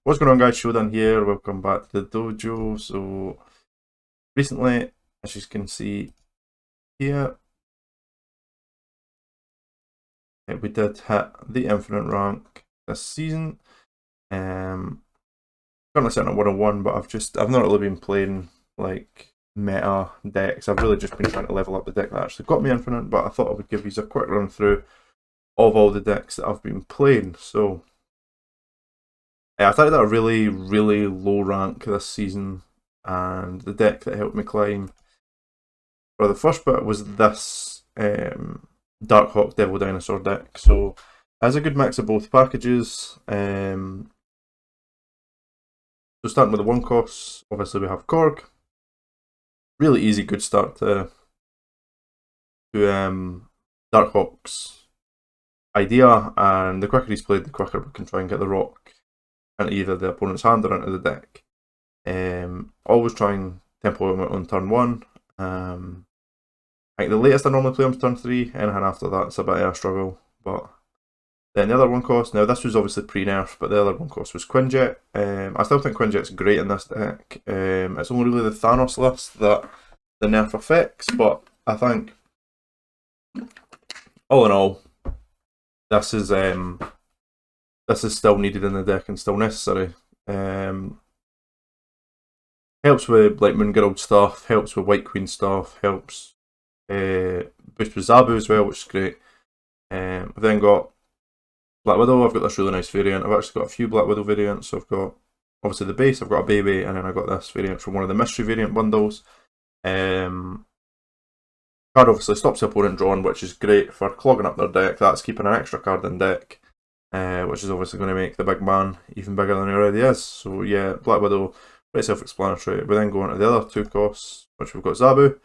What's going on, guys? Showdown here. Welcome back to the dojo. So recently, as you can see here, we did hit the infinite rank this season. Currently sitting at 101, but I've not really been playing like meta decks. I've really just been trying to level up the deck that actually got me infinite, but I thought I would give you a quick run through of all the decks that I've been playing. So I started at a really low rank this season, and the deck that helped me climb for the first bit was this Darkhawk Devil Dinosaur deck. So it has a good mix of both packages. So starting with the 1 cost, obviously we have Korg. Really easy, good start to Darkhawk's idea, and the quicker he's played, the quicker we can try and get the rock into either the opponent's hand or into the deck. Always try and tempo him out on turn 1. I think the latest I normally play him is turn 3, anything after that it's a bit of a struggle. But then the other 1 cost, now this was obviously pre-nerf, but the other 1 cost was Quinjet. I still think Quinjet's great in this deck. It's only really the Thanos list that the nerf affects, but I think all in all, this is still needed in the deck and still necessary. Helps with like Moon Girl stuff, helps with White Queen stuff, helps boost with Zabu as well, which is great. I've then got Black Widow. I've got this really nice variant. I've actually got a few Black Widow variants. So I've got obviously the base, I've got a baby, and then I got this variant from one of the mystery variant bundles. Card obviously stops the opponent drawing, which is great for clogging up their deck. That's keeping an extra card in deck, which is obviously going to make the big man even bigger than he already is. So yeah, Black Widow, pretty self-explanatory. We then go on to the other 2 costs, which we've got Zabu.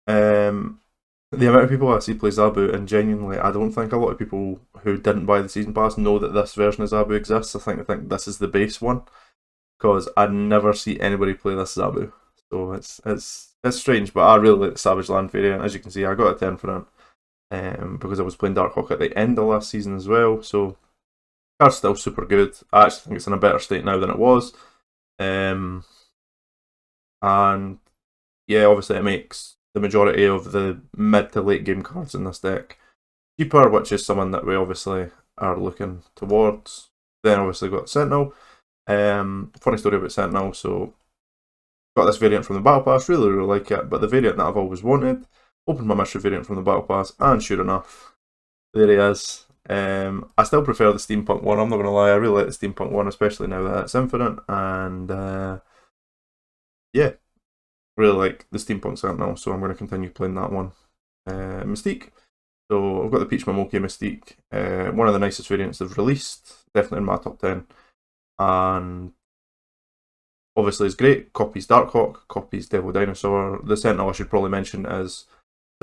The amount of people I see play Zabu, and genuinely, I don't think a lot of people who didn't buy the season pass know that this version of Zabu exists. I think this is the base one, because I never see anybody play this Zabu. So it's strange, but I really like the Savage Land variant. As you can see, I got it to infinite because I was playing Darkhawk at the end of last season as well. So card's still super good. I actually think it's in a better state now than it was. And yeah, obviously it makes the majority of the mid to late game cards in this deck cheaper, which is something that we obviously are looking towards. Then obviously got Sentinel. Funny story about Sentinel. So got this variant from the Battle Pass, really like it, but the variant that I've always wanted. Opened my mystery variant from the Battle Pass, and sure enough, there he is. I still prefer the Steampunk one, I'm not going to lie. I really like the Steampunk one, especially now that it's infinite, and yeah, really like the Steampunk Sentinel, so I'm going to continue playing that one. Mystique. So I've got the Peach Momoke Mystique, one of the nicest variants they've released, definitely in my top 10, and obviously it's great. Copies Darkhawk, copies Devil Dinosaur. The Sentinel I should probably mention is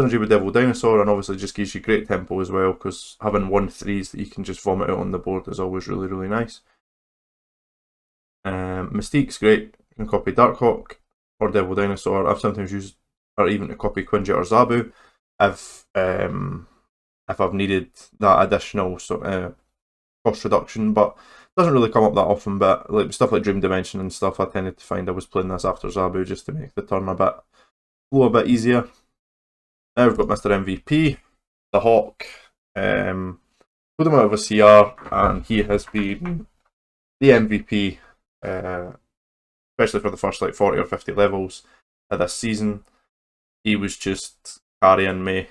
synergy with Devil Dinosaur, and obviously just gives you great tempo as well, because having 1/3s that you can just vomit out on the board is always really nice. Mystique's great. You can copy Darkhawk or Devil Dinosaur. I've sometimes used or even to copy Quinjet or Zabu if I've needed that additional cost reduction, but it doesn't really come up that often. But like stuff like Dream Dimension and stuff, I tended to find I was playing this after Zabu just to make the turn a bit flow a bit easier. Now we've got Mr. MVP, the Hawk. Put him out of a CR, and he has been the MVP, especially for the first like 40 or 50 levels of this season. He was just carrying me.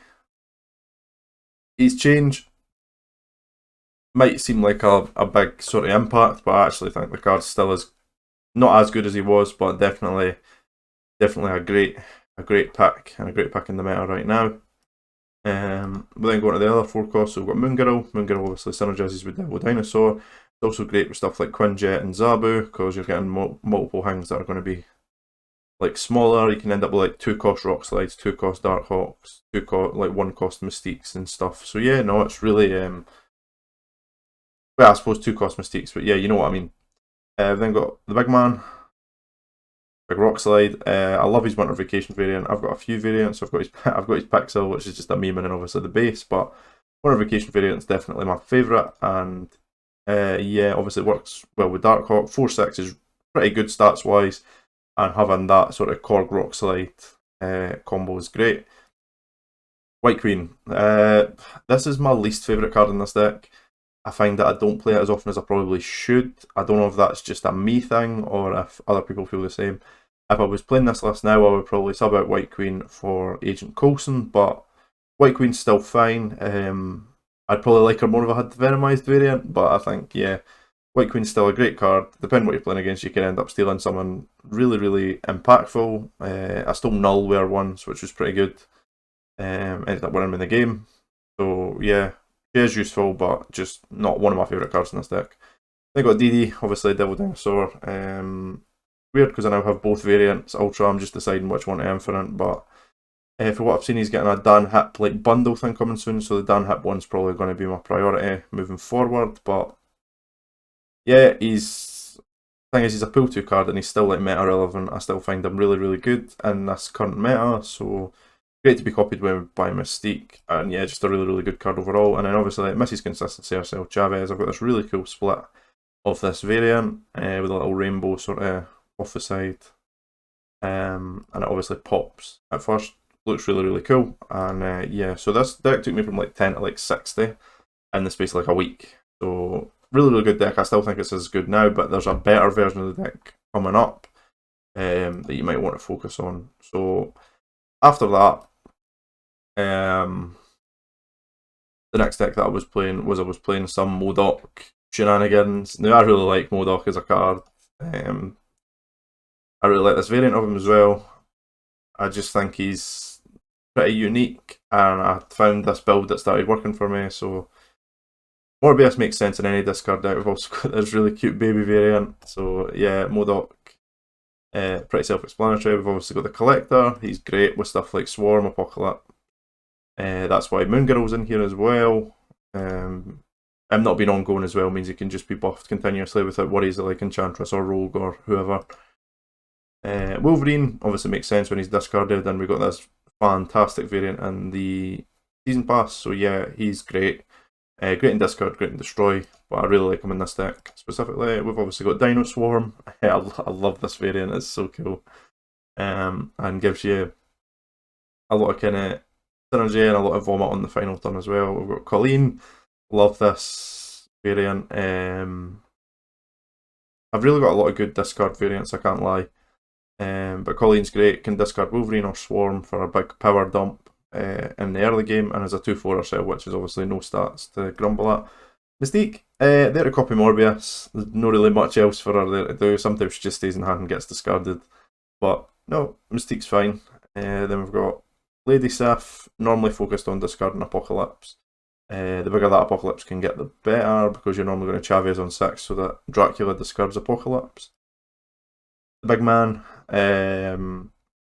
His change might seem like a big sort of impact, but I actually think the card still is not as good as he was, but definitely a great pick, and a great pick in the meta right now. But then going to the other 4 costs, so we've got Moon Girl. Moon Girl obviously synergizes with Devil Dinosaur. It's also great with stuff like Quinjet and Zabu, because you're getting multiple things that are going to be like smaller. You can end up with like 2 cost Rock Slides, 2 cost Darkhawks, 1 cost Mystiques and stuff. So yeah, no, it's really well, I suppose 2 cost Mystiques, but yeah, you know what I mean. Then got the big man, Big Rock Slide. I love his Winter Vacation variant. I've got a few variants. I've got his Pixel, which is just a meme, and then obviously the base. But Winter Vacation variant is definitely my favourite, and Yeah, obviously it works well with Darkhawk. 4/6 is pretty good stats wise, and having that sort of Korg Rock Slide combo is great. White Queen. This is my least favourite card in this deck. I find that I don't play it as often as I probably should. I don't know if that's just a me thing or if other people feel the same. If I was playing this list now, I would probably sub out White Queen for Agent Coulson, but White Queen's still fine. I'd probably like her more if I had the Venomized variant, but I think, yeah, White Queen's still a great card. Depending what you're playing against, you can end up stealing someone really, really impactful. I stole Nullware once, which was pretty good. Ended up winning in the game. So, yeah, she is useful, but just not one of my favourite cards in this deck. Then got DD, obviously Devil Dinosaur. Weird because I now have both variants. Ultra, I'm just deciding which one to Infinite, but for what I've seen, he's getting a Dan Hip like bundle thing coming soon, so the Dan Hip one's probably going to be my priority moving forward. But yeah, he's a pull 2 card and he's still like meta relevant. I still find him really, really good in this current meta, so great to be copied by Mystique, and yeah, just a really, really good card overall. And then obviously like, Missy's Consistency herself, Chavez. I've got this really cool split of this variant with a little rainbow sort of off the side, and it obviously pops at first. Looks really, really cool. And yeah, so this deck took me from like 10 to like 60 in the space of like a week. So really, really good deck. I still think it's as good now, but there's a better version of the deck coming up that you might want to focus on. So after that, the next deck that I was playing some MODOK shenanigans. Now I really like MODOK as a card. I really like this variant of him as well. I just think he's pretty unique, and I found this build that started working for me. So Morbius makes sense in any discard deck. We've also got this really cute baby variant. So yeah, MODOK, pretty self-explanatory. We've obviously got the Collector. He's great with stuff like Swarm, Apocalypse. That's why Moon Girl's in here as well. Him not being ongoing as well means he can just be buffed continuously without worries of like Enchantress or Rogue or whoever. Wolverine obviously makes sense when he's discarded, and we got this fantastic variant in the Season Pass, so yeah, he's great. Great in discard, great in destroy, but I really like him in this deck specifically. We've obviously got Dino Swarm. I love this variant, it's so cool. And gives you a lot of kind of synergy and a lot of vomit on the final turn as well. We've got Colleen. Love this variant. I've really got a lot of good discard variants, I can't lie. But Colleen's great, can discard Wolverine or Swarm for a big power dump in the early game, and as a 2/4 herself, which is obviously no stats to grumble at. Mystique, there to copy Morbius. There's not really much else for her there to do. Sometimes she just stays in hand and gets discarded. But no, Mystique's fine. Then we've got Lady Sif, normally focused on discarding Apocalypse. The bigger that Apocalypse can get, the better, because you're normally going to Chavez on 6 so that Dracula discards Apocalypse. The big man,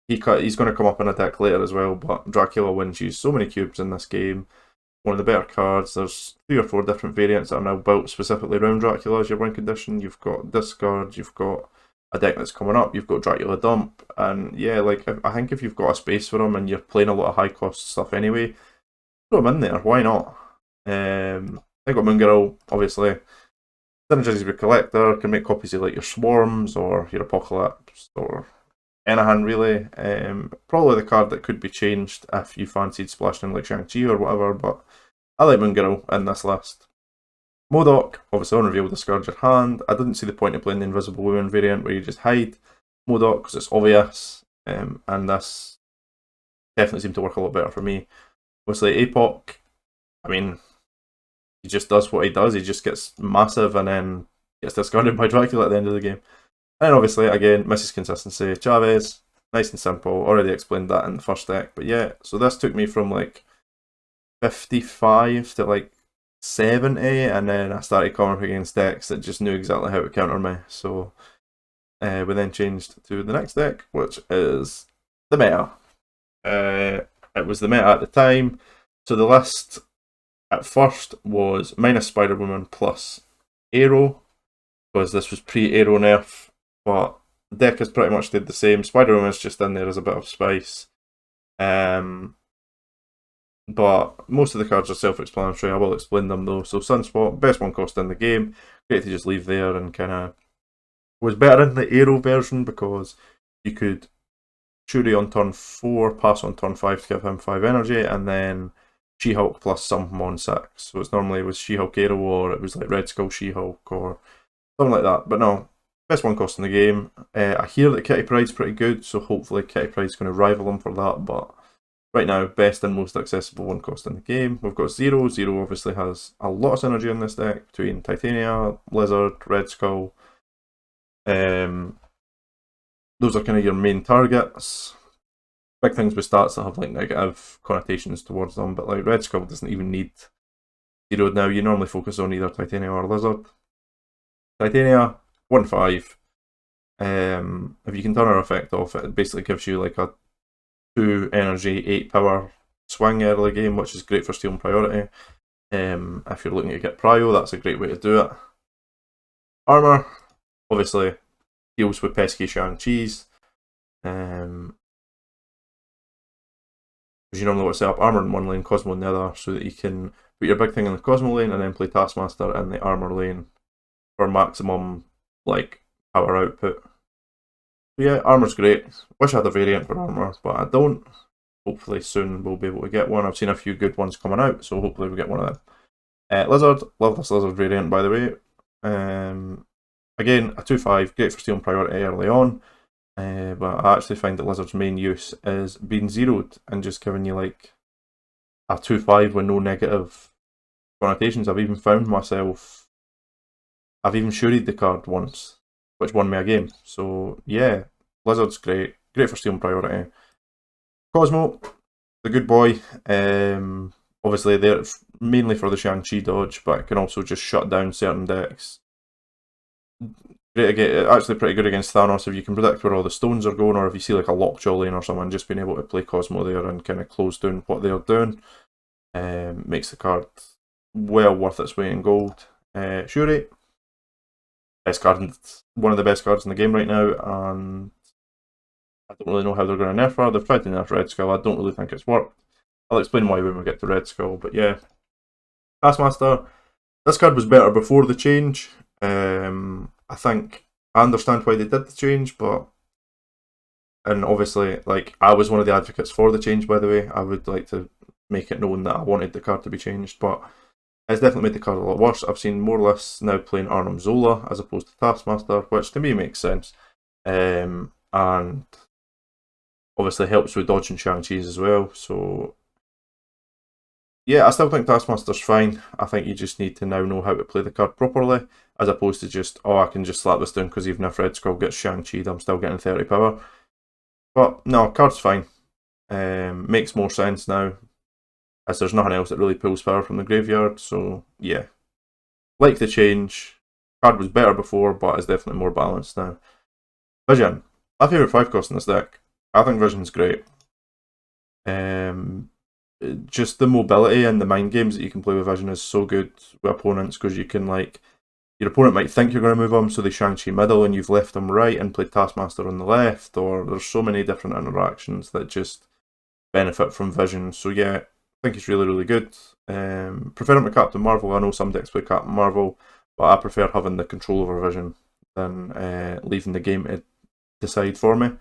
he's going to come up in a deck later as well, but Dracula wins you so many cubes in this game. One of the better cards. There's 3 or 4 different variants that are now built specifically around Dracula as your win condition. You've got discard, you've got a deck that's coming up, you've got Dracula dump, and yeah, like I think if you've got a space for him and you're playing a lot of high cost stuff anyway, throw him in there. Why not? I got Moon Girl, obviously. Synergies with Collector, can make copies of like your Swarms or your Apocalypse or anything really. Probably the card that could be changed if you fancied splashing in like Shang-Chi or whatever, but I like Moon Girl in this list. MODOK, obviously on reveal, discard your hand. I didn't see the point of playing the Invisible Woman variant where you just hide MODOK because it's obvious, and this definitely seemed to work a lot better for me. Obviously Apoc, I mean, he just does what he does. He just gets massive and then gets discarded by Dracula at the end of the game. And obviously, again, misses consistency. Chavez, nice and simple. Already explained that in the first deck. But yeah, so this took me from like 55 to like 70, and then I started coming up against decks that just knew exactly how to counter me. So we then changed to the next deck, which is the meta. It was the meta at the time. So the list at first was minus Spider-Woman plus Arrow, because this was pre-Arrow nerf, but the deck has pretty much stayed the same. Spider-Woman's just in there as a bit of spice. but most of the cards are self-explanatory. I will explain them though. So Sunspot, best one cost in the game. Great to just leave there, and kind of was better in the Aero version because you could Shuri on turn 4, pass on turn 5 to give him 5 energy, and then She-Hulk plus something on 6. So it's normally with She-Hulk Aero, or it was like Red Skull She-Hulk, or something like that. But no, best one cost in the game. I hear that Kitty Pryde's pretty good, so hopefully Kitty Pryde's going to rival him for that, but right now, best and most accessible one cost in the game. We've got Zero. Zero obviously has a lot of synergy in this deck between Titania, Lizard, Red Skull. Those are kind of your main targets. Big things with stats that have like negative connotations towards them, but like Red Skull doesn't even need Zero now. You normally focus on either Titania or Lizard. Titania, 1/5. If you can turn her effect off, it basically gives you like a 2 energy, 8 power swing early game, which is great for stealing priority. If you're looking to get prio, that's a great way to do it. Armor, obviously, deals with pesky Shang-Chi's. Because you normally want to set up armor in one lane, Cosmo in the other, so that you can put your big thing in the Cosmo lane and then play Taskmaster in the armor lane for maximum like power output. So yeah, armor's great. Wish I had a variant for armor, but I don't. Hopefully soon we'll be able to get one. I've seen a few good ones coming out, so hopefully we'll get one of them. Lizard, love this Lizard variant by the way. Again, a 2/5, great for stealing priority early on. But I actually find that Lizard's main use is being zeroed and just giving you like a 2/5 with no negative connotations. I've even found myself, I've even shuried the card once, which won me a game. So yeah, Lizard's great for stealing priority. Cosmo, the good boy. Obviously they're mainly for the Shang-Chi dodge, but it can also just shut down certain decks. Actually pretty good against Thanos if you can predict where all the stones are going, or if you see like a Lockjaw lane or someone, just being able to play Cosmo there and kind of close down what they're doing makes the card well worth its weight in gold. Shuri, best card, one of the best cards in the game right now, and I don't really know how they're going to nerf her. They've tried to nerf Red Skull, I don't really think it's worked. I'll explain why when we get to Red Skull, but yeah. Taskmaster, this card was better before the change. I think I understand why they did the change, and obviously, like, I was one of the advocates for the change, by the way. I would like to make it known that I wanted the card to be changed, but it's definitely made the card a lot worse. I've seen more lists now playing Arnim Zola as opposed to Taskmaster, which to me makes sense. And obviously helps with dodging Shang-Chi's as well, so yeah, I still think Taskmaster's fine. I think you just need to now know how to play the card properly, as opposed to just, oh, I can just slap this down because even if Red Skull gets Shang-Chi'd, I'm still getting 30 power. But no, card's fine. Makes more sense now, as there's nothing else that really pulls power from the graveyard, so yeah. Like the change. Card was better before, but it's definitely more balanced now. Vision. My favourite 5 cost in this deck. I think Vision's great. Just the mobility and the mind games that you can play with Vision is so good with opponents, because you can, like, your opponent might think you're going to move them, so they Shang-Chi middle and you've left them right and played Taskmaster on the left, or there's so many different interactions that just benefit from Vision. So yeah, I think it's really, really good. Prefer him to Captain Marvel. I know some decks play Captain Marvel, but I prefer having the control over Vision than leaving the game to decide for me.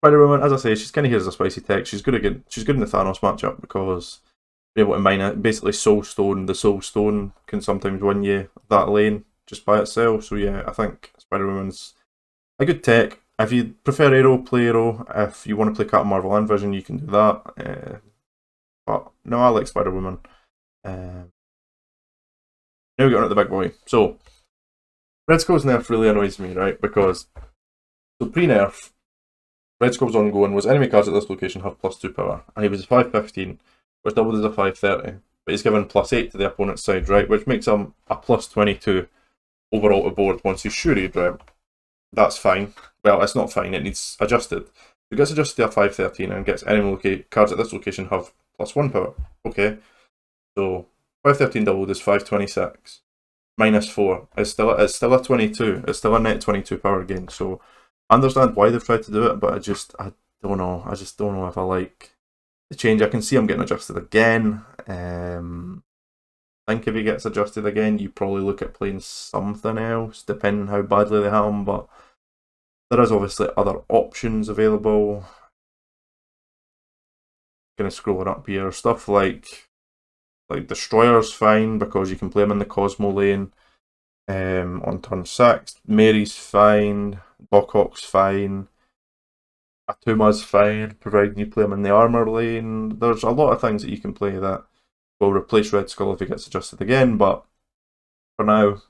Spider-Woman, as I say, she's kind of here as a spicy tech. She's good in the Thanos matchup because being able to mine it, basically Soul Stone. The Soul Stone can sometimes win you that lane just by itself. So yeah, I think Spider-Woman's a good tech. If you prefer Aero, play Aero. If you want to play Captain Marvel and Vision, you can do that. But no, I like Spider-Woman. Now we get on to the big boy. So Red Skull's nerf really annoys me, right? Because so pre-nerf, Red Skull's ongoing was enemy cards at this location have +2 power, and he was a 5/15, which doubled as a 5/30, but he's given +8 to the opponent's side, right? Which makes him a +22 overall to board once he's shuried, right? That's fine. Well, it's not fine, it needs adjusted. It gets adjusted to a 5/13 and gets enemy cards at this location have +1 power. Okay, so 5/13 doubled is 5/26. -4. It's still a 22. It's still a net 22 power gain. So I understand why they've tried to do it, but I don't know. I just don't know if I like change. I can see him getting adjusted again. I think if he gets adjusted again, you probably look at playing something else, depending how badly they have him. But there is obviously other options available. Kind of scrolling up here, stuff like Destroyer's fine because you can play him in the Cosmo lane on turn 6. Mary's fine, Bokhok's fine, Atuma's fine, providing you play him in the armor lane. There's a lot of things that you can play that will replace Red Skull if he gets adjusted again, but for now,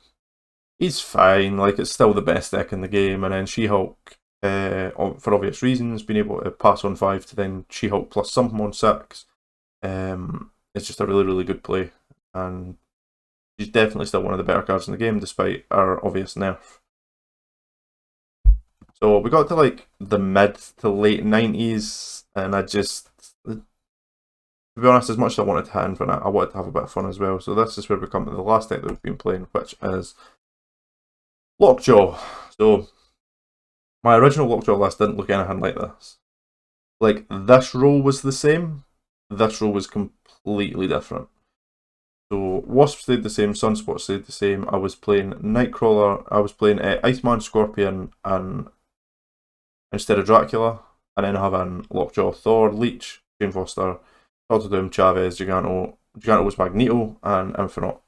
he's fine. Like, it's still the best deck in the game. And then She-Hulk, for obvious reasons, being able to pass on 5 to then She-Hulk plus something on 6. It's just a really, really good play. And she's definitely still one of the better cards in the game, despite our obvious nerf. So we got to like the mid to late 90s, and I just, to be honest, as much as I wanted to hit Infinite, I wanted to have a bit of fun as well. So this is where we come to the last deck that we've been playing, which is Lockjaw. So my original Lockjaw list didn't look anything like this. Like, this row was the same, this row was completely different. So Wasp stayed the same, Sunspot stayed the same. I was playing Nightcrawler, I was playing Iceman, Scorpion, and instead of Dracula, and then having Lockjaw, Thor, Leech, Jane Foster, Doctor Doom, Chavez, Giganto. Giganto was Magneto, and Infinite.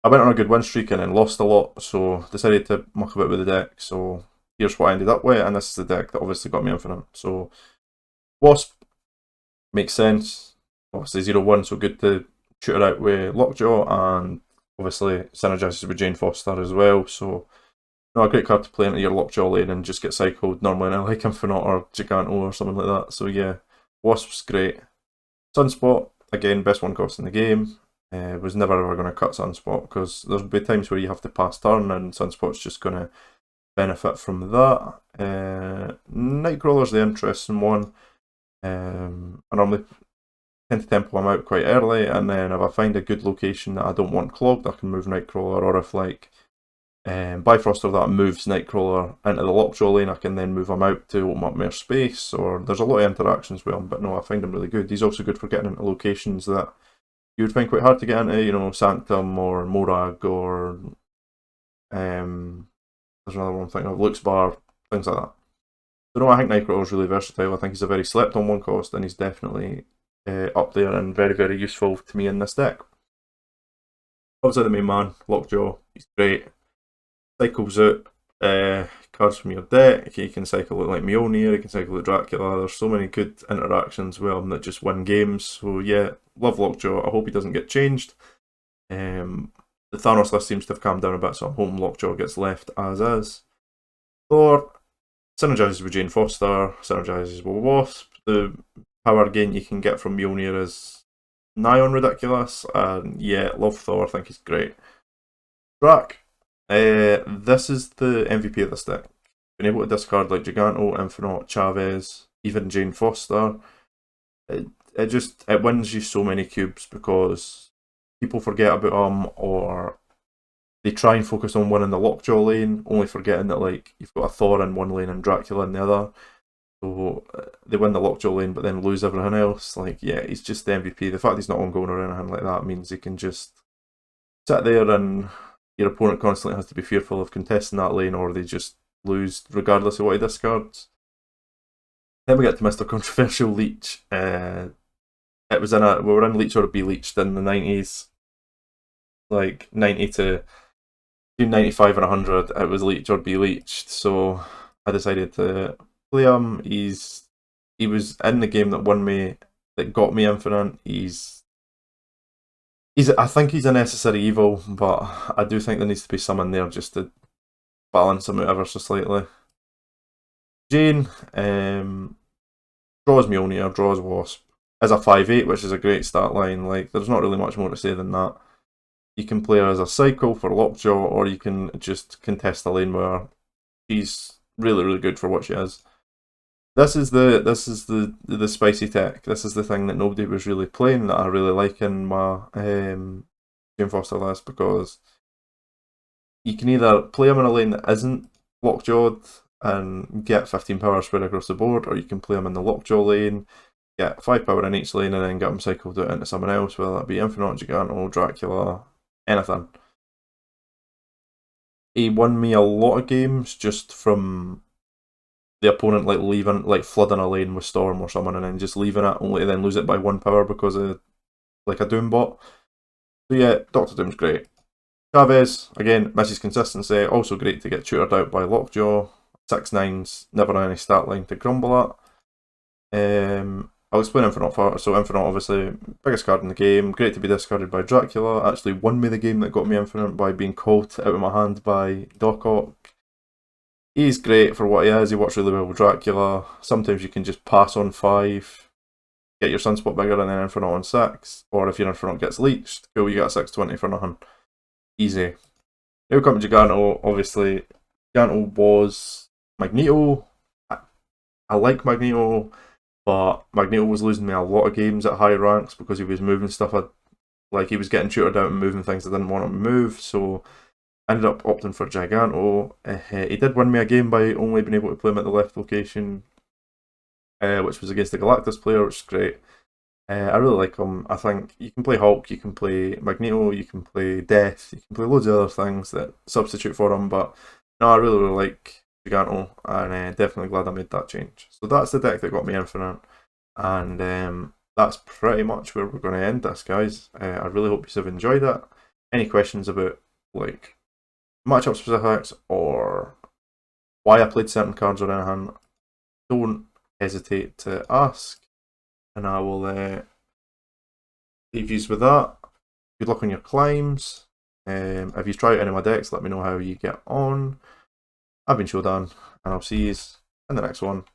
I went on a good win streak and then lost a lot, so decided to muck about with the deck. So here's what I ended up with, and this is the deck that obviously got me Infinite. So Wasp makes sense. Obviously 0-1, so good to shoot her out with Lockjaw, and obviously synergizes with Jane Foster as well. So a great card to play into your Lockjaw lane and just get cycled normally, and I like Infinite or Giganto or something like that. So yeah, Wasp's great. Sunspot, again, best one cost in the game. Was never ever going to cut Sunspot because there'll be times where you have to pass turn and Sunspot's just going to benefit from that. Nightcrawler's the interesting one. I normally tend to tempo him out quite early, and then if I find a good location that I don't want clogged, I can move Nightcrawler, or if like Bifroster that moves Nightcrawler into the Lockjaw lane, I can then move him out to open up more space, or there's a lot of interactions with him, but no, I find him really good. He's also good for getting into locations that you would find quite hard to get into, you know, Sanctum or Morag, or there's another one I'm thinking of, Luxbar, things like that. So no, I think Nightcrawler's really versatile. I think he's a very slept on one cost, and he's definitely up there and very, very useful to me in this deck. Obviously the main man, Lockjaw, he's great. Cycles out cards from your deck. You can cycle it like Mjolnir, you can cycle it Dracula. There's so many good interactions with him that just win games. So yeah, love Lockjaw. I hope he doesn't get changed. The Thanos list seems to have calmed down a bit, so I'm hoping Lockjaw gets left as is. Thor synergizes with Jane Foster, synergizes with Wasp. The power gain you can get from Mjolnir is nigh on ridiculous, and yeah, love Thor, I think he's great. Drac. This is the MVP of this deck. Being able to discard like Giganto, Infinite, Chavez, even Jane Foster. It wins you so many cubes because people forget about them, or they try and focus on winning the Lockjaw lane, only forgetting that like you've got a Thor in one lane and Dracula in the other. So they win the Lockjaw lane but then lose everything else. Like, yeah, he's just the MVP. The fact he's not ongoing or anything like that means he can just sit there and your opponent constantly has to be fearful of contesting that lane, or they just lose regardless of what he discards. Then we get to Mr. Controversial Leech. It was we were in Leech or Be Leeched in the 90s. Like 90 to between 95 and 100, it was Leech or Be Leeched. So I decided to play him. He was in the game that won me, that got me Infinite. I think he's a necessary evil, but I do think there needs to be some in there just to balance him out ever so slightly. Jane draws Mjolnir, draws Wasp, as a 5/8, which is a great start line. Like, there's not really much more to say than that. You can play her as a cycle for Lockjaw, or you can just contest the lane where she's really, really good for what she is. This is the spicy tech. This is the thing that nobody was really playing that I really like in my Jane Foster list, because you can either play him in a lane that isn't Lockjawed, and get 15 power spread across the board, or you can play him in the Lockjaw lane, get 5 power in each lane, and then get him cycled out into someone else, whether that be Infinite, Giganto, Dracula, anything. He won me a lot of games just from the opponent like flooding a lane with Storm or someone and then just leaving it, only to then lose it by 1 power because of like a Doom bot. So yeah, Doctor Doom's great. Chavez, again, misses consistency, also great to get tutored out by Lockjaw. 6/9's never any stat line to grumble at. I'll explain Infinite first. So Infinite, obviously, biggest card in the game, great to be discarded by Dracula, actually won me the game that got me Infinite by being caught out of my hand by Doc Ock. He's great for what he is, he works really well with Dracula. Sometimes you can just pass on 5, get your Sunspot bigger and then Infinite on 6, or if your Infinite gets leached, cool, you get a 6/20 for nothing. Easy. Now come to Giganto, obviously, Giganto was Magneto. I like Magneto, but Magneto was losing me a lot of games at high ranks because he was moving stuff, like he was getting tutored out and moving things I didn't want him to move, so I ended up opting for Giganto. He did win me a game by only being able to play him at the left location, which was against the Galactus player, which is great. I really like him. I think you can play Hulk, you can play Magneto, you can play Death, you can play loads of other things that substitute for him, but no, I really, really like Giganto, and definitely glad I made that change. So that's the deck that got me Infinite, and that's pretty much where we're going to end this, guys. I really hope you have enjoyed it. Any questions about like matchup specifics or why I played certain cards or anything, don't hesitate to ask, and I will leave you with that. Good luck on your climbs. If you try out any of my decks, let me know how you get on. I've been Shodan, and I'll see you in the next one.